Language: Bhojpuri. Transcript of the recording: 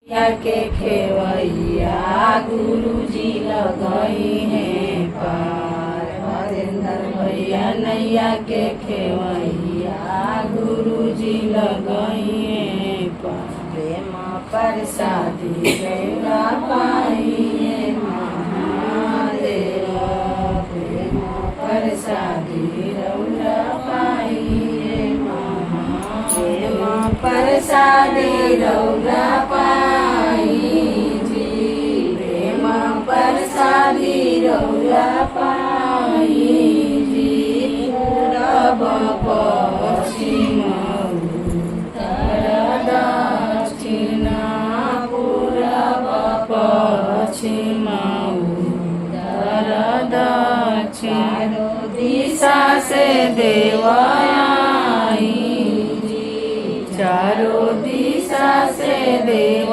या के खेवैया गुरुजी लगई है पार। हरेंद्र भैया नैया के खेवैया गुरुजी लगई है पार। प्रेम परसादी गौरा पाइए महादेव। प्रेम परसादी गौरा पाइए महादेव। परसादी रौरा पाई जी। प्रेम परसादी रौरा पाई जी। पूरब पश्चिम उत्तर दक्षिणा। पूरब पश्चिम उत्तर दक्षिण। दिशा से देव आई। चारों दिशा से देव